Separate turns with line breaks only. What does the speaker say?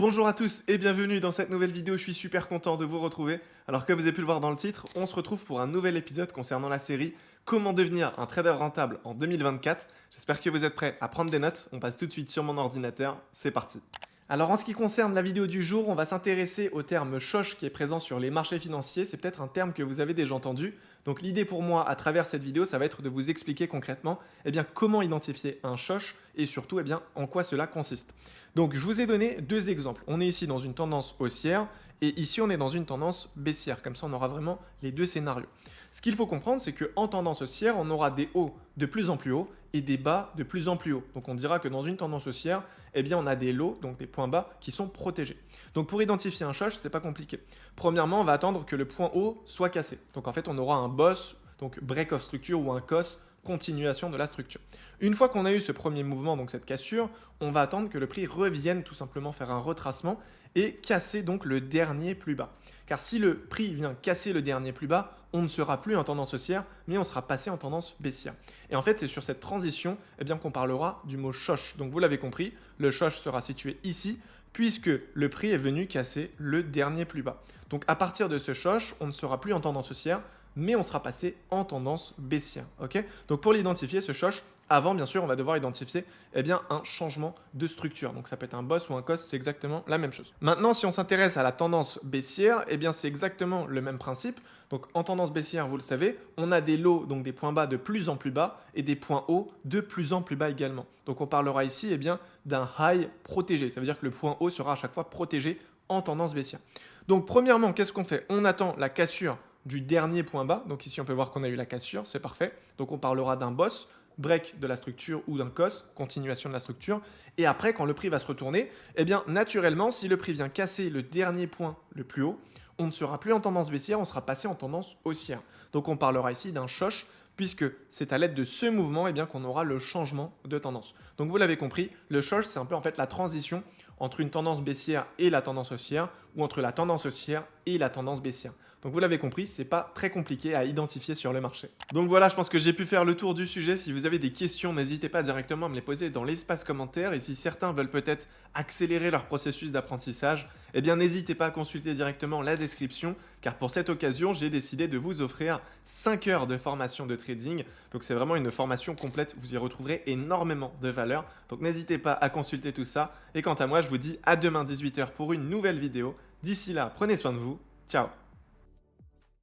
Bonjour à tous et bienvenue dans cette nouvelle vidéo, je suis super content de vous retrouver. Alors comme vous avez pu le voir dans le titre, on se retrouve pour un nouvel épisode concernant la série Comment devenir un trader rentable en 2024. J'espère que vous êtes prêts à prendre des notes, on passe tout de suite sur mon ordinateur, c'est parti. Alors en ce qui concerne la vidéo du jour, on va s'intéresser au terme shosh qui est présent sur les marchés financiers. C'est peut-être un terme que vous avez déjà entendu. Donc l'idée pour moi à travers cette vidéo, ça va être de vous expliquer concrètement comment identifier un shosh et surtout en quoi cela consiste. Donc je vous ai donné deux exemples. On est ici dans une tendance haussière et ici on est dans une tendance baissière. Comme ça on aura vraiment les deux scénarios. Ce qu'il faut comprendre, c'est qu'en tendance haussière, on aura des hauts de plus en plus hauts et des bas de plus en plus hauts. Donc on dira que dans une tendance haussière, on a des lows, donc des points bas qui sont protégés. Donc pour identifier un shosh, c'est pas compliqué. Premièrement, on va attendre que le point haut soit cassé. Donc en fait, on aura un boss, donc break of structure ou un cos, continuation de la structure. Une fois qu'on a eu ce premier mouvement, donc cette cassure, on va attendre que le prix revienne tout simplement faire un retracement et casser donc le dernier plus bas. Car si le prix vient casser le dernier plus bas, on ne sera plus en tendance haussière, mais on sera passé en tendance baissière. Et en fait, c'est sur cette transition qu'on parlera du mot shosh. Donc vous l'avez compris, le shosh sera situé ici, puisque le prix est venu casser le dernier plus bas. Donc à partir de ce shosh, on ne sera plus en tendance haussière, mais on sera passé en tendance baissière. Okay, donc pour l'identifier, ce shosh, avant bien sûr, on va devoir identifier un changement de structure. Donc ça peut être un boss ou un cos, c'est exactement la même chose. Maintenant, si on s'intéresse à la tendance baissière, c'est exactement le même principe. Donc en tendance baissière, vous le savez, on a des lows, donc des points bas de plus en plus bas et des points hauts de plus en plus bas également. Donc on parlera ici d'un high protégé. Ça veut dire que le point haut sera à chaque fois protégé en tendance baissière. Donc premièrement, qu'est-ce qu'on fait? On attend la cassure du dernier point bas. Donc ici, on peut voir qu'on a eu la cassure, c'est parfait. Donc on parlera d'un boss, break de la structure ou d'un cos, continuation de la structure. Et après, quand le prix va se retourner, naturellement, si le prix vient casser le dernier point le plus haut, on ne sera plus en tendance baissière, on sera passé en tendance haussière. Donc on parlera ici d'un shosh, puisque c'est à l'aide de ce mouvement qu'on aura le changement de tendance. Donc vous l'avez compris, le shosh, c'est un peu la transition entre une tendance baissière et la tendance haussière, ou entre la tendance haussière et la tendance baissière. Donc vous l'avez compris, c'est pas très compliqué à identifier sur le marché. Donc voilà, je pense que j'ai pu faire le tour du sujet. Si vous avez des questions, n'hésitez pas directement à me les poser dans l'espace commentaire. Et si certains veulent peut-être accélérer leur processus d'apprentissage, n'hésitez pas à consulter directement la description, car pour cette occasion, j'ai décidé de vous offrir 5 heures de formation de trading. Donc c'est vraiment une formation complète, vous y retrouverez énormément de valeur. Donc n'hésitez pas à consulter tout ça. Et quant à moi, je vous dis à demain 18 h pour une nouvelle vidéo. D'ici là, prenez soin de vous. Ciao!